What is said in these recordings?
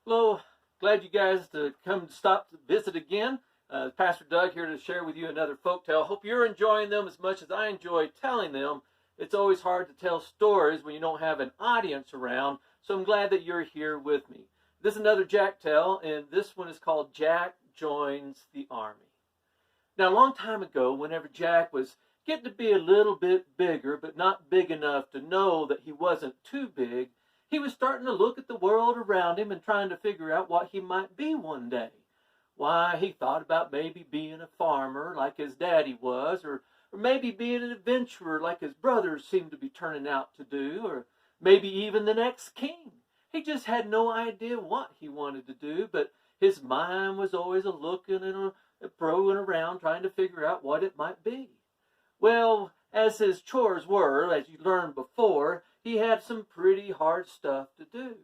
Hello, glad you guys to come stop to visit again. Pastor Doug here to share with you another folktale. Hope you're enjoying them as much as I enjoy telling them. It's always hard to tell stories when you don't have an audience around, so I'm glad that you're here with me. This is another Jack tale, and this one is called Jack Joins the Army. Now, a long time ago, whenever Jack was getting to be a little bit bigger, but not big enough to know that he wasn't too big, he was starting to look at the world around him and trying to figure out what he might be one day. Why, he thought about maybe being a farmer like his daddy was, or maybe being an adventurer like his brothers seemed to be turning out to do, or maybe even the next king. He just had no idea what he wanted to do, but his mind was always a-looking and a-probing around trying to figure out what it might be. Well, as his chores were, as you learned before, he had some pretty hard stuff to do.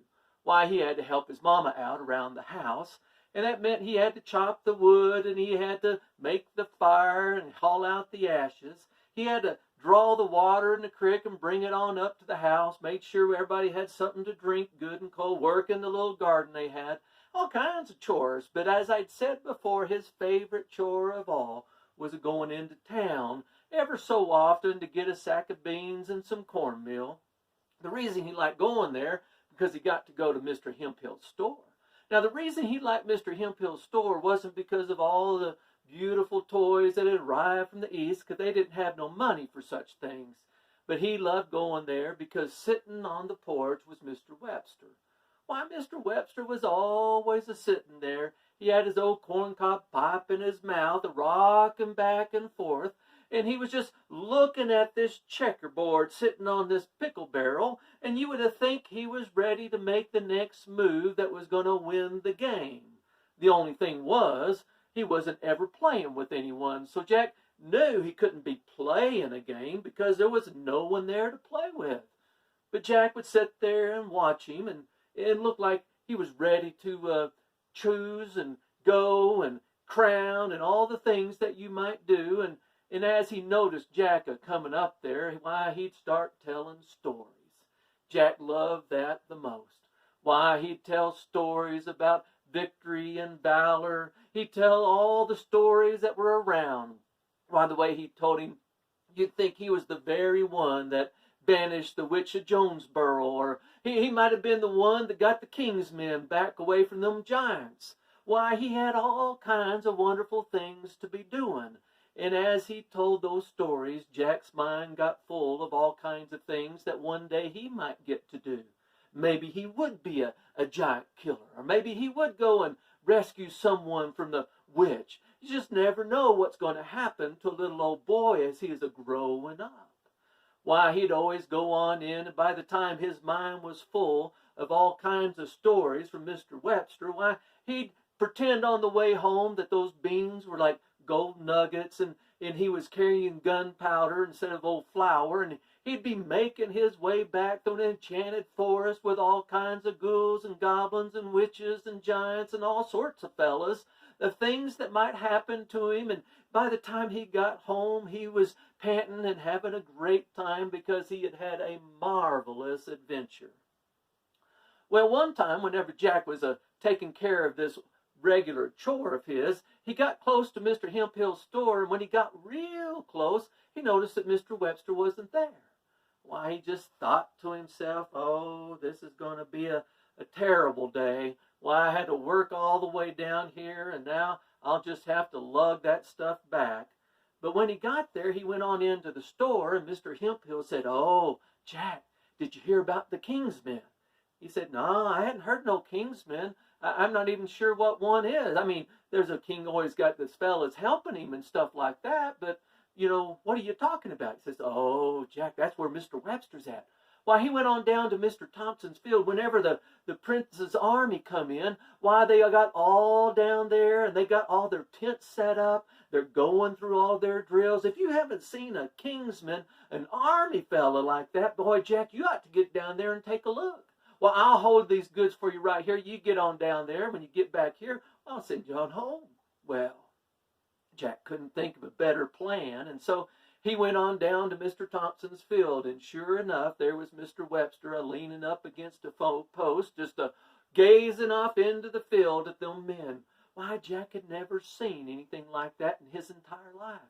Why, he had to help his mama out around the house, and that meant he had to chop the wood, and he had to make the fire and haul out the ashes. He had to draw the water in the creek and bring it on up to the house, make sure everybody had something to drink, good and cold, work in the little garden they had, all kinds of chores. But as I'd said before, his favorite chore of all was going into town ever so often to get a sack of beans and some cornmeal. The reason he liked going there, because he got to go to Mr. Hemphill's store. Now, the reason he liked Mr. Hemphill's store wasn't because of all the beautiful toys that had arrived from the East, because they didn't have no money for such things. But he loved going there because sitting on the porch was Mr. Webster. Why, Mr. Webster was always a-sitting there. He had his old corncob pipe in his mouth, a-rocking back and forth, and he was just looking at this checkerboard sitting on this pickle barrel, and you would have think he was ready to make the next move that was going to win the game. The only thing was, he wasn't ever playing with anyone, so Jack knew he couldn't be playing a game because there was no one there to play with. But Jack would sit there and watch him, and it looked like he was ready to choose and go and crown and all the things that you might do, and as he noticed Jack coming up there, why, he'd start telling stories. Jack loved that the most. Why, he'd tell stories about victory and valor. He'd tell all the stories that were around. Why, the way he told him, you'd think he was the very one that banished the witch of Jonesboro, or he might have been the one that got the king's men back away from them giants. Why, he had all kinds of wonderful things to be doing. And as he told those stories, Jack's mind got full of all kinds of things that one day he might get to do. Maybe he would be a giant killer, or maybe he would go and rescue someone from the witch. You just never know what's going to happen to a little old boy as he is growing up. Why, he'd always go on in, and by the time his mind was full of all kinds of stories from Mr. Webster, why, he'd pretend on the way home that those beans were like gold nuggets, and he was carrying gunpowder instead of old flour, and he'd be making his way back through an enchanted forest with all kinds of ghouls and goblins and witches and giants and all sorts of fellas, the things that might happen to him. And by the time he got home, he was panting and having a great time because he had had a marvelous adventure. Well, one time, whenever Jack was taking care of this regular chore of his, he got close to Mr. Hemphill's store, and when he got real close, he noticed that Mr. Webster wasn't there. Why, he just thought to himself, oh, this is going to be a terrible day. Why, I had to work all the way down here, and now I'll just have to lug that stuff back. But when he got there, he went on into the store, and Mr. Hemphill said, oh, Jack, did you hear about the Kingsmen? He said, no, I hadn't heard no Kingsmen. I'm not even sure what one is. I mean, there's a king always got this fellas helping him and stuff like that, but, what are you talking about? He says, oh, Jack, that's where Mr. Webster's at. Why, he went on down to Mr. Thompson's field whenever the prince's army come in. Why, they got all down there, and they got all their tents set up. They're going through all their drills. If you haven't seen a Kingsman, an army fella like that, boy, Jack, you ought to get down there and take a look. Well, I'll hold these goods for you right here. You get on down there. When you get back here, I'll send you on home. Well, Jack couldn't think of a better plan, and so he went on down to Mr. Thompson's field, and sure enough, there was Mr. Webster leaning up against a post, just gazing off into the field at them men. Why, Jack had never seen anything like that in his entire life.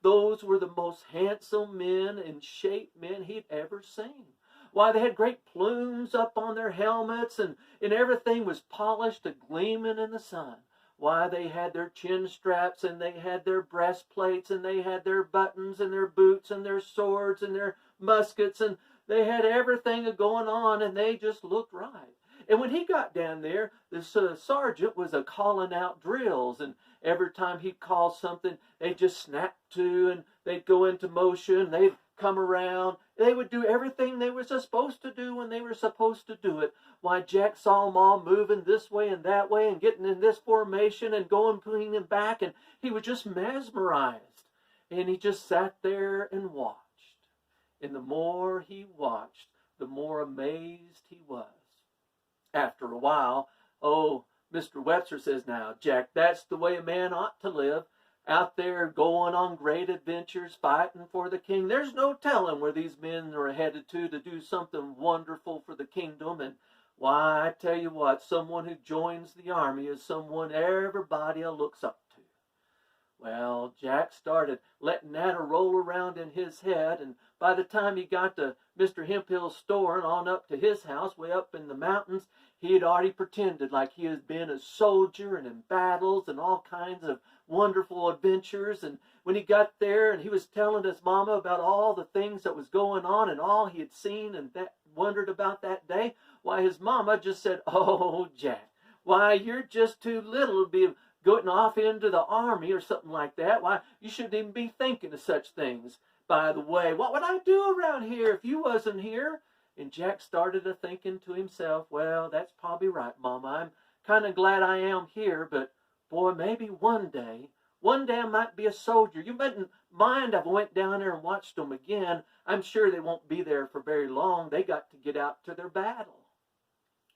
Those were the most handsome men and shaped men he'd ever seen. Why, they had great plumes up on their helmets, and everything was polished and gleaming in the sun. Why, they had their chin straps, and they had their breastplates, and they had their buttons, and their boots, and their swords, and their muskets, and they had everything going on, and they just looked right. And when he got down there, the sergeant was calling out drills, and every time he'd call something, they'd just snap to, and they'd go into motion, they'd come around. They would do everything they were supposed to do when they were supposed to do it. Why, Jack saw them all moving this way and that way and getting in this formation and going between and back, and he was just mesmerized. And he just sat there and watched. And the more he watched, the more amazed he was. After a while, Mr. Webster says, "Now, Jack, that's the way a man ought to live. Out there going on great adventures, fighting for the king. There's no telling where these men are headed to do something wonderful for the kingdom. And why, I tell you what, someone who joins the army is someone everybody looks up to." Well, Jack started letting that roll around in his head, and by the time he got to Mr. Hemphill's store and on up to his house way up in the mountains, he had already pretended like he had been a soldier and in battles and all kinds of wonderful adventures. And when he got there and he was telling his mama about all the things that was going on and all he had seen and that wondered about that day, why, his mama just said, "Oh, Jack, why, you're just too little to be going off into the army or something like that. Why, you shouldn't even be thinking of such things. By the way, what would I do around here if you wasn't here?" And Jack started to thinking to himself, "Well, that's probably right, Mama. I'm kind of glad I am here, but boy, maybe one day I might be a soldier. You wouldn't mind if I went down there and watched them again. I'm sure they won't be there for very long. They got to get out to their battle."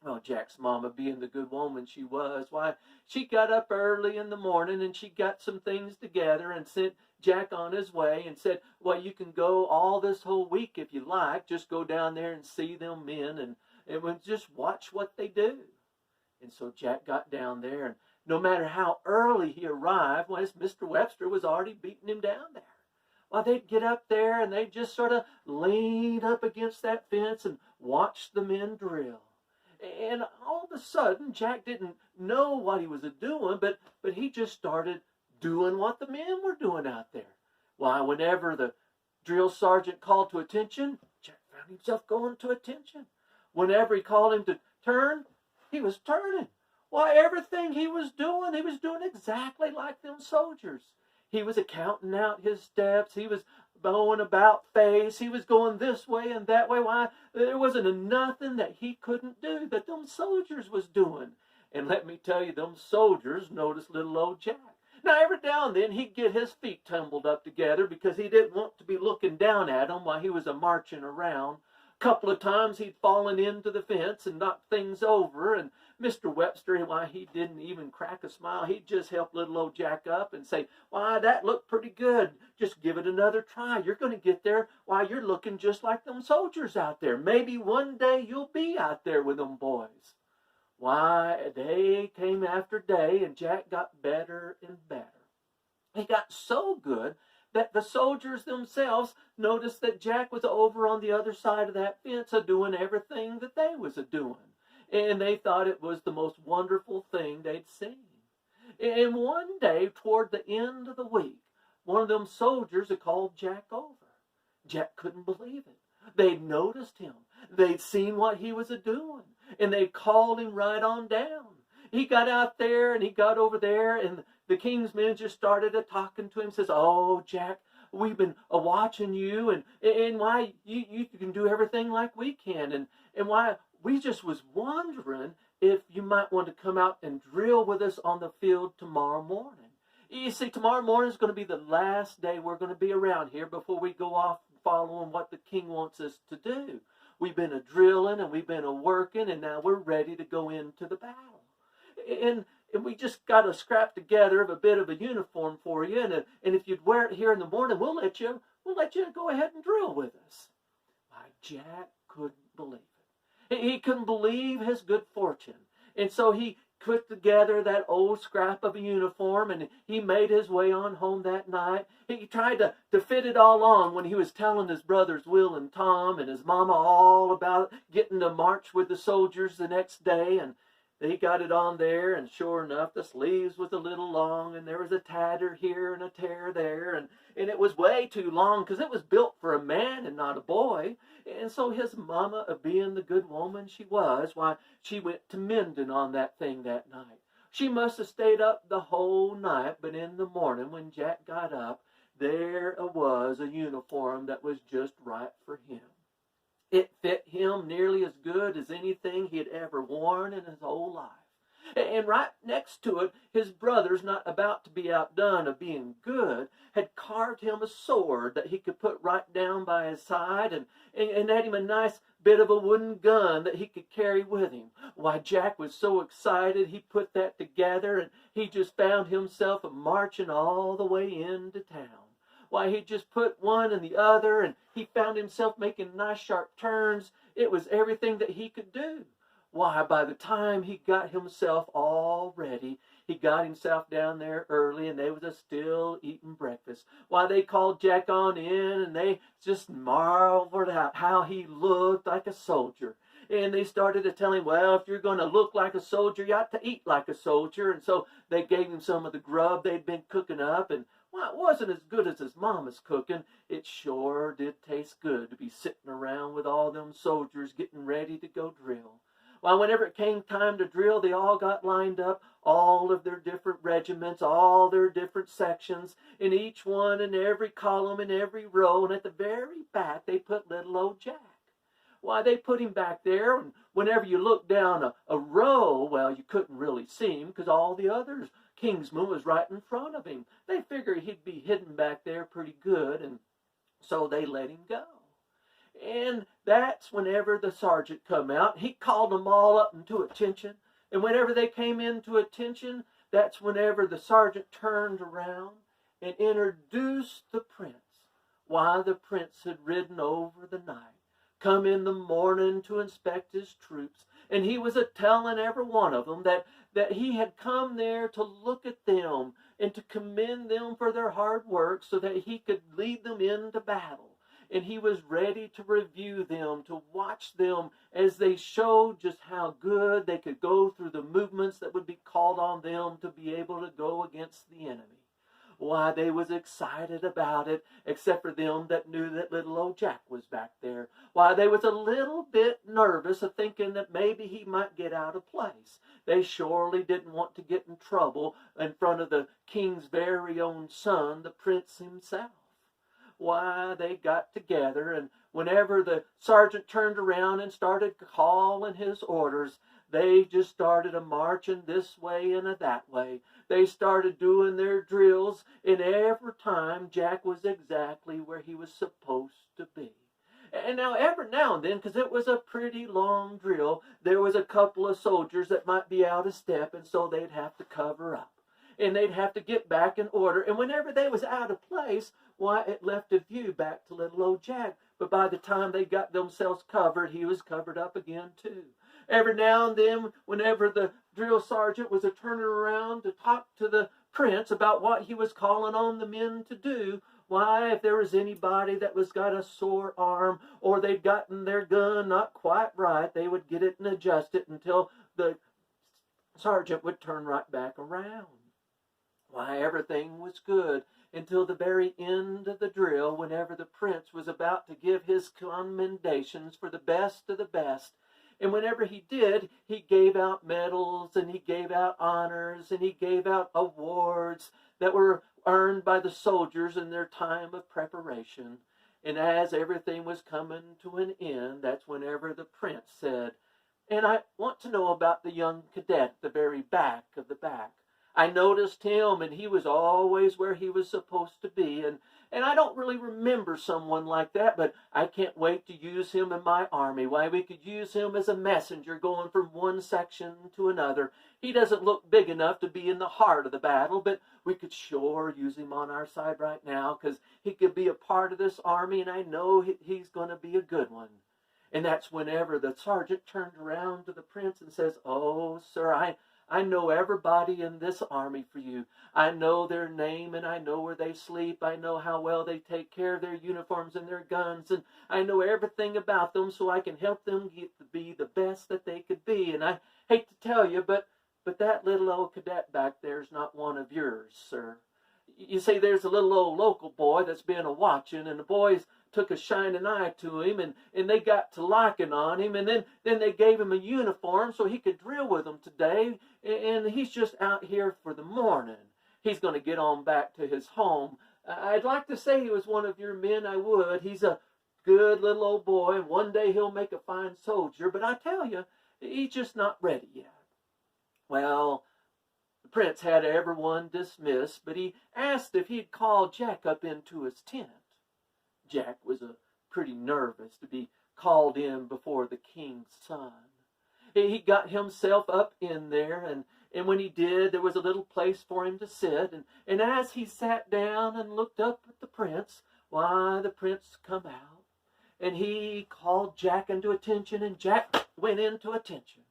Well, Jack's mama, being the good woman she was, why, she got up early in the morning and she got some things together and sent Jack on his way and said, "Well, you can go all this whole week if you like. Just go down there and see them men and we'll just watch what they do." And so Jack got down there, and no matter how early he arrived, well, Mr. Webster was already beating him down there. Well, they'd get up there and they'd just sort of lean up against that fence and watch the men drill. And all of a sudden, Jack didn't know what he was doing, but he just started doing what the men were doing out there. Why, whenever the drill sergeant called to attention, Jack found himself going to attention. Whenever he called him to turn, he was turning. Why, everything he was doing exactly like them soldiers. He was accounting out his steps. He was bowing about face. He was going this way and that way. Why, there wasn't nothing that he couldn't do that them soldiers was doing. And let me tell you, them soldiers noticed little old Jack. Now, every now and then, he'd get his feet tumbled up together because he didn't want to be looking down at them while he was marching around. A couple of times, he'd fallen into the fence and knocked things over, and Mr. Webster, why, he didn't even crack a smile. He'd just help little old Jack up and say, "Why, that looked pretty good. Just give it another try. You're going to get there. Why, you're looking just like them soldiers out there. Maybe one day you'll be out there with them boys." Why, day came after day, and Jack got better and better. He got so good that the soldiers themselves noticed that Jack was over on the other side of that fence doing everything that they was doing. And they thought it was the most wonderful thing they'd seen. And one day, toward the end of the week, one of them soldiers had called Jack over. Jack couldn't believe it. They'd noticed him. They'd seen what he was doing. And they called him right on down. He got out there and he got over there, and the king's men just started talking to him. Says, "Oh, Jack, we've been watching you, and why you can do everything like we can, and why we just was wondering if you might want to come out and drill with us on the field tomorrow morning. You see, tomorrow morning is going to be the last day we're going to be around here before we go off following what the king wants us to do. We've been drilling and we've been working, and now we're ready to go into the battle. And we just got to scrap together a bit of a uniform for you, and if you'd wear it here in the morning, we'll let you go ahead and drill with us." Why, Jack couldn't believe it. He couldn't believe his good fortune. And so he put together that old scrap of a uniform, and he made his way on home that night. He tried to fit it all on when he was telling his brothers Will and Tom and his mama all about getting to march with the soldiers the next day. And he got it on there, and sure enough, the sleeves was a little long, and there was a tatter here and a tear there, and it was way too long because it was built for a man and not a boy. And so his mama, being the good woman she was, why, she went to mending on that thing that night. She must have stayed up the whole night, but in the morning when Jack got up, there was a uniform that was just right for him. It fit him nearly as good as anything he had ever worn in his whole life. And right next to it, his brothers, not about to be outdone of being good, had carved him a sword that he could put right down by his side, and had him a nice bit of a wooden gun that he could carry with him. Why, Jack was so excited he put that together, and he just found himself marching all the way into town. Why, he just put one and the other, and he found himself making nice sharp turns. It was everything that he could do. Why, by the time he got himself all ready, he got himself down there early, and they was still eating breakfast. Why, they called Jack on in, and they just marveled at how he looked like a soldier. And they started to tell him, well, if you're going to look like a soldier, you ought to eat like a soldier. And so they gave him some of the grub they'd been cooking up, and well, it wasn't as good as his mama's cooking. It sure did taste good to be sitting around with all them soldiers getting ready to go drill. Well, whenever it came time to drill, they all got lined up, all of their different regiments, all their different sections, in each one and every column and every row, and at the very back they put little old Jack. Why, they put him back there, and whenever you looked down a row, well, you couldn't really see him because all the others Kingsman was right in front of him. They figured he'd be hidden back there pretty good, and so they let him go. And that's whenever the sergeant come out. He called them all up into attention, and whenever they came into attention, that's whenever the sergeant turned around and introduced the prince. Why, the prince had ridden over the night, come in the morning to inspect his troops, and he was telling every one of them that he had come there to look at them and to commend them for their hard work so that he could lead them into battle. And he was ready to review them, to watch them as they showed just how good they could go through the movements that would be called on them to be able to go against the enemy. Why, they was excited about it, except for them that knew that little old Jack was back there. Why, they was a little bit nervous of thinking that maybe he might get out of place. They surely didn't want to get in trouble in front of the king's very own son, the prince himself. Why, they got together, and whenever the sergeant turned around and started calling his orders, they just started marching this way and that way. They started doing their drills, and every time Jack was exactly where he was supposed to be. And now, every now and then, because it was a pretty long drill, there was a couple of soldiers that might be out of step, and so they'd have to cover up. And they'd have to get back in order. And whenever they was out of place, why, it left a view back to little old Jack. But by the time they got themselves covered, he was covered up again too. Every now and then, whenever the drill sergeant was turning around to talk to the prince about what he was calling on the men to do, why, if there was anybody that was got a sore arm or they'd gotten their gun not quite right, they would get it and adjust it until the sergeant would turn right back around. Why, everything was good until the very end of the drill, whenever the prince was about to give his commendations for the best of the best. And whenever he did, he gave out medals, and he gave out honors, and he gave out awards that were earned by the soldiers in their time of preparation. And as everything was coming to an end, that's whenever the prince said, "And I want to know about the young cadet at the very back of the back. I noticed him, and he was always where he was supposed to be, and I don't really remember someone like that, but I can't wait to use him in my army. Why, we could use him as a messenger going from one section to another. He doesn't look big enough to be in the heart of the battle, but we could sure use him on our side right now, because he could be a part of this army, and I know he's going to be a good one." And that's whenever the sergeant turned around to the prince and says, "Oh, sir, I know everybody in this army for you. I know their name, and I know where they sleep. I know how well they take care of their uniforms and their guns, and I know everything about them, so I can help them get to be the best that they could be. And I hate to tell you, but that little old cadet back there is not one of yours, sir. You see, there's a little old local boy that's been a-watching, and the boys took a shining eye to him, and they got to liking on him, and then they gave him a uniform so he could drill with them today, and he's just out here for the morning. He's going to get on back to his home. I'd like to say he was one of your men, I would. He's a good little old boy, and one day he'll make a fine soldier, but I tell you, he's just not ready yet." Well, the prince had everyone dismissed, but he asked if he'd call Jack up into his tent. Jack was pretty nervous to be called in before the king's son. He got himself up in there, and when he did, there was a little place for him to sit. And as he sat down and looked up at the prince, why, the prince come out, and he called Jack into attention, and Jack went into attention.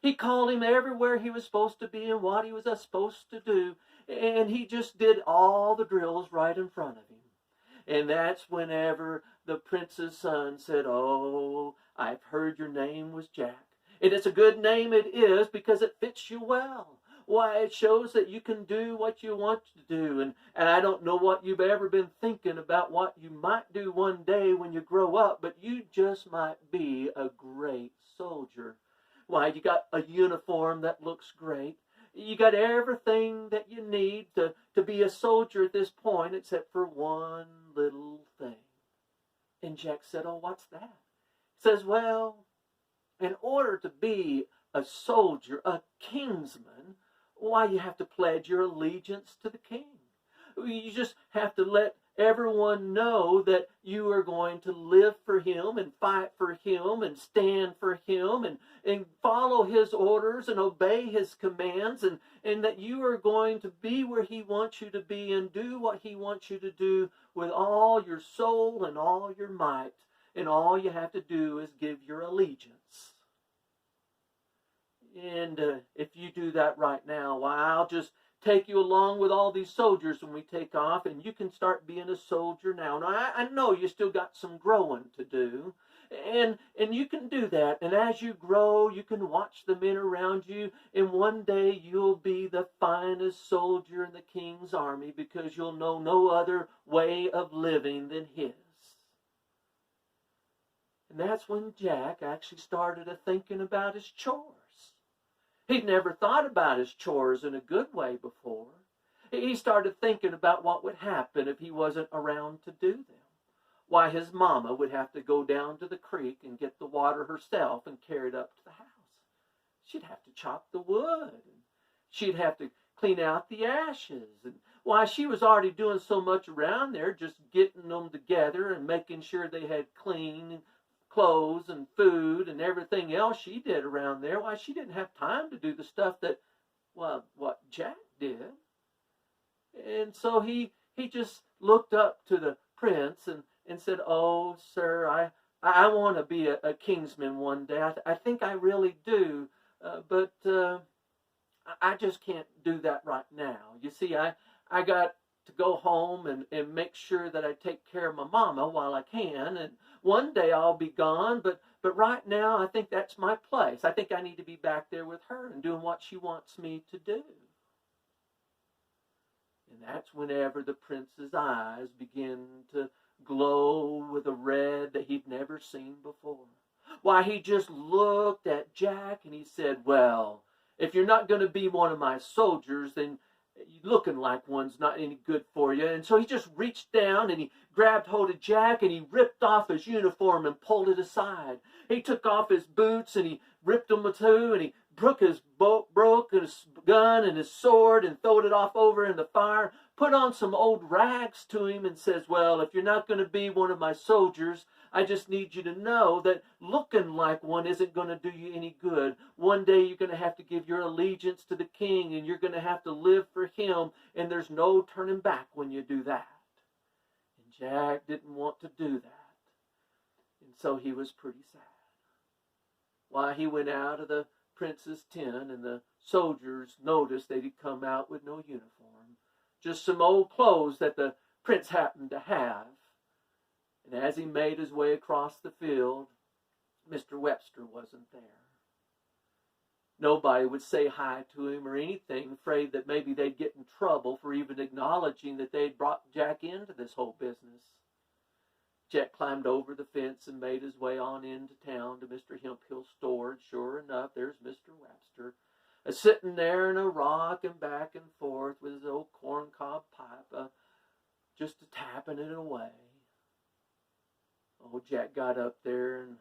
He called him everywhere he was supposed to be and what he was supposed to do, and he just did all the drills right in front of him. And that's whenever the prince's son said, "Oh, I've heard your name was Jack. And it's a good name it is, because it fits you well. Why, it shows that you can do what you want to do. And I don't know what you've ever been thinking about what you might do one day when you grow up, but you just might be a great soldier. Why, you got a uniform that looks great. You got everything that you need to be a soldier at this point, except for one little thing." And Jack said, "Oh, what's that?" He says, "Well, in order to be a soldier, a kingsman, why, you have to pledge your allegiance to the king. You just have to let everyone know that you are going to live for him and fight for him and stand for him and follow his orders and obey his commands, and that you are going to be where he wants you to be and do what he wants you to do with all your soul and all your might. And all you have to do is give your allegiance. And if you do that right now, why, I'll just take you along with all these soldiers when we take off, and you can start being a soldier now. Now, I know you still got some growing to do, and you can do that. And as you grow, you can watch the men around you, and one day you'll be the finest soldier in the king's army, because you'll know no other way of living than his." And that's when Jack actually started thinking about his chores. He'd never thought about his chores in a good way before. He started thinking about what would happen if he wasn't around to do them. Why, his mama would have to go down to the creek and get the water herself and carry it up to the house. She'd have to chop the wood, and she'd have to clean out the ashes. And why, she was already doing so much around there, just getting them together and making sure they had clean clothes and food and everything else she did around there. Why, she didn't have time to do the stuff that, well, what Jack did. And so he just looked up to the prince and said, "Oh, sir, I want to be a kingsman one day. I think I really do, but I just can't do that right now. You see, I got to go home and make sure that I take care of my mama while I can, and one day I'll be gone, but right now I think that's my place. I think I need to be back there with her and doing what she wants me to do." And that's whenever the prince's eyes begin to glow with a red that he'd never seen before. Why, he just looked at Jack and he said, "Well, if you're not going to be one of my soldiers, then looking like one's not any good for you." And so he just reached down and he grabbed hold of Jack and he ripped off his uniform and pulled it aside. He took off his boots and he ripped them too, and he broke his gun and his sword and throwed it off over in the fire, put on some old rags to him and says, "Well, if you're not going to be one of my soldiers, I just need you to know that looking like one isn't going to do you any good. One day you're going to have to give your allegiance to the king, and you're going to have to live for him, and there's no turning back when you do that." And Jack didn't want to do that. And so he was pretty sad. Why, he went out of the prince's tent, and the soldiers noticed that he'd come out with no uniform, just some old clothes that the prince happened to have. And as he made his way across the field, Mr. Webster wasn't there. Nobody would say hi to him or anything, afraid that maybe they'd get in trouble for even acknowledging that they'd brought Jack into this whole business. Jack climbed over the fence and made his way on into town to Mr. Hemphill's store, and sure enough, there's Mr. Webster, sitting there in a rocking back and forth with his old corncob pipe, just tapping it away. Oh, Jack got up there and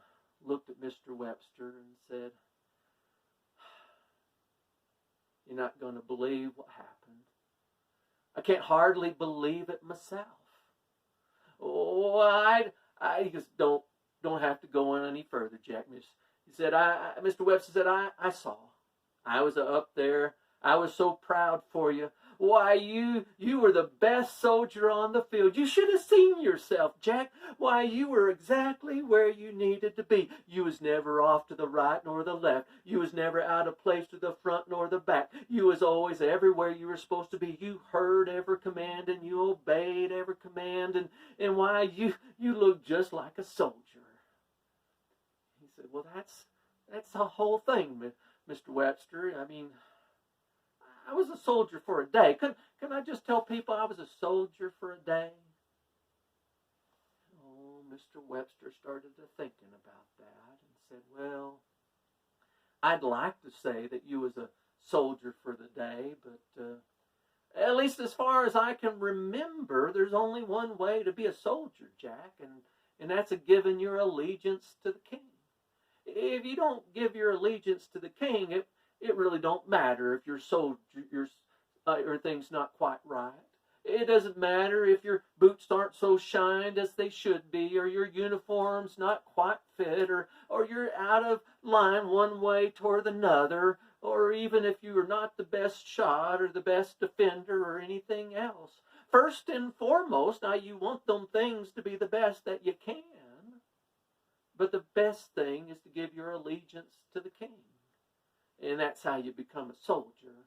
looked at Mr. Webster and said, "You're not going to believe what happened. I can't hardly believe it myself." "Oh, I just don't have to go on any further, Jack." He said, Mr. Webster said, I saw. I was up there. I was so proud for you. Why, you were the best soldier on the field. You should have seen yourself, Jack. Why, you were exactly where you needed to be. You was never off to the right nor the left. You was never out of place to the front nor the back. You was always everywhere you were supposed to be. You heard every command and you obeyed every command. And why, you look just like a soldier. He said, "Well, that's the whole thing, Mr. Webster. I mean, I was a soldier for a day. Can I just tell people I was a soldier for a day?" Oh, Mr. Webster started to thinking about that and said, "Well, I'd like to say that you was a soldier for the day, but at least as far as I can remember, there's only one way to be a soldier, Jack, and that's a giving your allegiance to the king. If you don't give your allegiance to the king, it really don't matter if your soldier, or things not quite right. It doesn't matter if your boots aren't so shined as they should be, or your uniform's not quite fit, or you're out of line one way toward another, or even if you are not the best shot or the best defender or anything else. First and foremost, now you want them things to be the best that you can, but the best thing is to give your allegiance to the king. And that's how you become a soldier,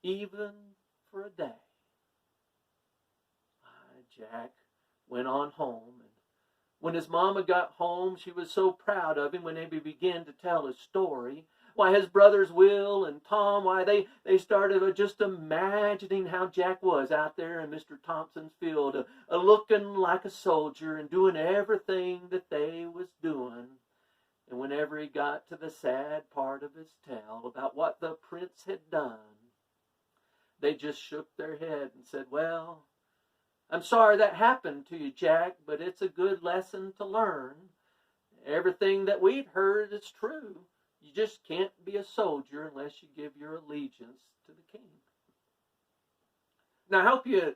even for a day." Jack went on home, and when his mama got home, she was so proud of him when he began to tell his story. Why, his brothers Will and Tom, why, they started just imagining how Jack was out there in Mr. Thompson's field, looking like a soldier and doing everything that they was doing. And whenever he got to the sad part of his tale about what the prince had done, they just shook their head and said, "Well, I'm sorry that happened to you, Jack, but it's a good lesson to learn. Everything that we'd heard is true. You just can't be a soldier unless you give your allegiance to the king." Now, I hope you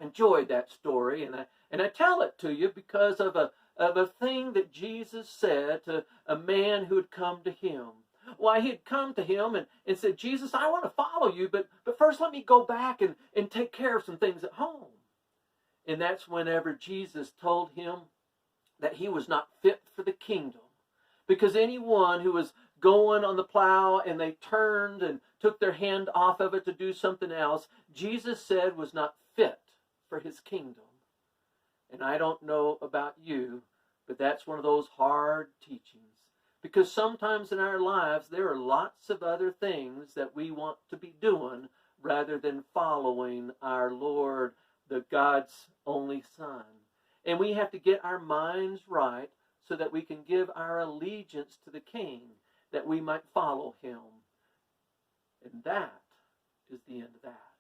enjoyed that story, and I tell it to you because of a thing that Jesus said to a man who had come to him. Why, he had come to him and said, "Jesus, I want to follow you, but first let me go back and take care of some things at home." And that's whenever Jesus told him that he was not fit for the kingdom. Because anyone who was going on the plow and they turned and took their hand off of it to do something else, Jesus said was not fit for his kingdom. And I don't know about you, but that's one of those hard teachings. Because sometimes in our lives, there are lots of other things that we want to be doing rather than following our Lord, the God's only Son. And we have to get our minds right so that we can give our allegiance to the King, that we might follow him. And that is the end of that.